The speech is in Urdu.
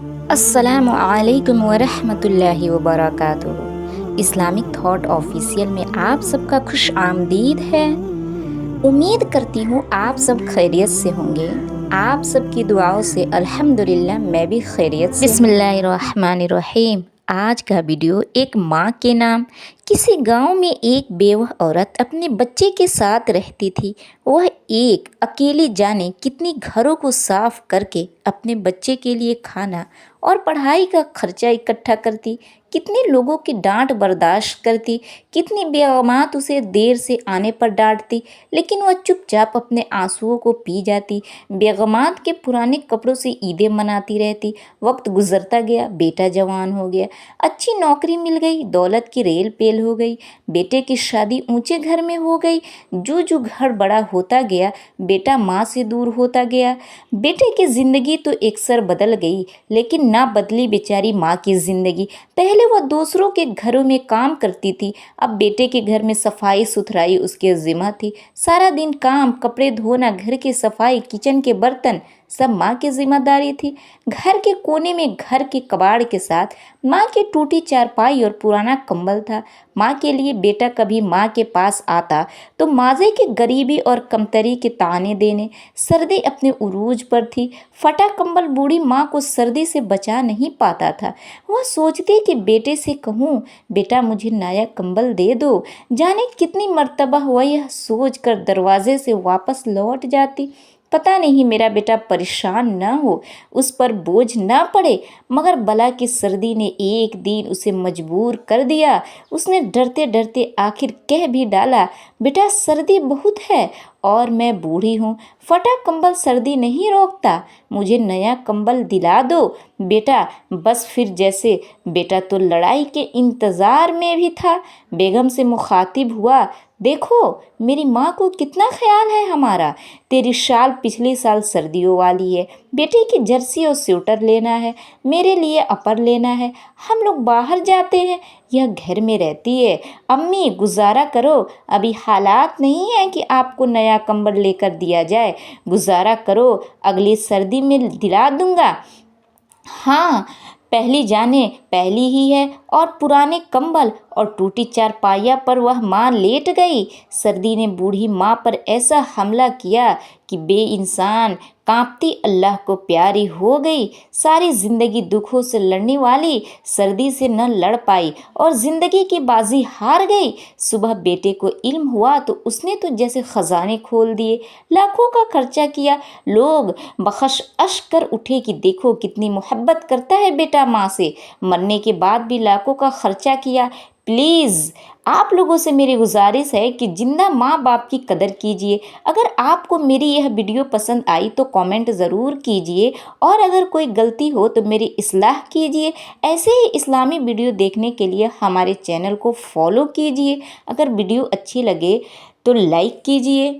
السلام علیکم ورحمۃ اللہ وبرکاتہ۔ اسلامک تھاٹ آفیشیل میں آپ سب کا خوش آمدید ہے۔ امید کرتی ہوں آپ سب خیریت سے ہوں گے۔ آپ سب کی دعاؤں سے الحمدللہ میں بھی خیریت سے بسم اللہ الرحمن الرحیم۔ آج کا ویڈیو ایک ماں کے نام۔ کسی گاؤں میں ایک بیوہ عورت اپنے بچے کے ساتھ رہتی تھی۔ وہ ایک اکیلی جانے کتنی گھروں کو صاف کر کے اپنے بچے کے لیے کھانا اور پڑھائی کا خرچہ اکٹھا کرتی، کتنے لوگوں کی ڈانٹ برداشت کرتی، کتنی بیگمات اسے دیر سے آنے پر ڈانٹتی، لیکن وہ چپ چاپ اپنے آنسوؤں کو پی جاتی۔ بیگمات کے پرانے کپڑوں سے عیدیں مناتی رہتی۔ وقت گزرتا گیا، بیٹا جوان ہو گیا، اچھی نوکری مل گئی، دولت کی ریل پیل ہو گئی، بیٹے کی شادی اونچے گھر میں ہو گئی۔ جو گھر بڑا ہوتا گیا، بیٹا ماں سے دور ہوتا گیا۔ بیٹے کی زندگی تو اکثر بدل گئی، لیکن نہ بدلی بیچاری ماں کی زندگی۔ پہلے وہ دوسروں کے گھروں میں کام کرتی تھی، اب بیٹے کے گھر میں صفائی ستھرائی اس کے ذمہ تھی۔ سارا دن کام، کپڑے دھونا، گھر کی صفائی، کچن کے برتن، سب ماں کی ذمہ داری تھی۔ گھر کے کونے میں گھر کے کباڑ کے ساتھ ماں کی ٹوٹی چارپائی اور پرانا کمبل تھا۔ ماں کے لیے بیٹا کبھی ماں کے پاس آتا تو ماضی کی غریبی اور کمتری کے طعنے دینے۔ سردی اپنے عروج پر تھی، پھٹا کمبل بوڑھی ماں کو سردی سے بچا نہیں پاتا تھا۔ وہ سوچتی کہ بیٹے سے کہوں، بیٹا مجھے نیا کمبل دے دو۔ جانے کتنی مرتبہ وہ یہ سوچ کر دروازے سے واپس لوٹ جاتی، پتہ نہیں میرا بیٹا پریشان نہ ہو، اس پر بوجھ نہ پڑے۔ مگر بلا کی سردی نے ایک دن اسے مجبور کر دیا۔ اس نے ڈرتے ڈرتے آخر کہہ بھی ڈالا، بیٹا سردی بہت ہے اور میں بوڑھی ہوں، پھٹا کمبل سردی نہیں روکتا، مجھے نیا کمبل دلا دو بیٹا۔ بس پھر جیسے بیٹا تو لڑائی کے انتظار میں بھی تھا، بیگم سے مخاطب ہوا، دیکھو میری ماں کو کتنا خیال ہے ہمارا۔ تیری شال پچھلے سال سردیوں والی ہے، بیٹے کی جرسی اور سویٹر لینا ہے، میرے لیے اپر لینا ہے، ہم لوگ باہر جاتے ہیں، یہ گھر میں رہتی ہے۔ امی گزارا کرو، ابھی حالات نہیں ہیں کہ آپ کو نیا کمبل لے کر دیا جائے، گزارا کرو، اگلی سردی میں دلا دوں گا۔ ہاں پہلی جانیں پہلی ہی ہے۔ اور پرانے کمبل اور ٹوٹی چارپائیاں پر وہ ماں لیٹ گئی۔ سردی نے بوڑھی ماں پر ایسا حملہ کیا کہ بے انسان کانپتی اللہ کو پیاری ہو گئی۔ ساری زندگی دکھوں سے لڑنے والی سردی سے نہ لڑ پائی اور زندگی کی بازی ہار گئی۔ صبح بیٹے کو علم ہوا تو اس نے تو جیسے خزانے کھول دیے، لاکھوں کا خرچہ کیا۔ لوگ بخش اشک کر اٹھے کہ دیکھو کتنی محبت کرتا ہے بیٹا ماں سے، مرنے کے بعد بھی لاکھوں کا خرچہ کیا۔ پلیز آپ لوگوں سے میری گزارش ہے کہ زندہ ماں باپ کی قدر کیجیے۔ اگر آپ کو میری یہ ویڈیو پسند آئی تو کامنٹ ضرور کیجیے، اور اگر کوئی غلطی ہو تو میری اصلاح کیجیے۔ ایسے ہی اسلامی ویڈیو دیکھنے کے لیے ہمارے چینل کو فالو کیجیے۔ اگر ویڈیو اچھی لگے تو لائک کیجیے۔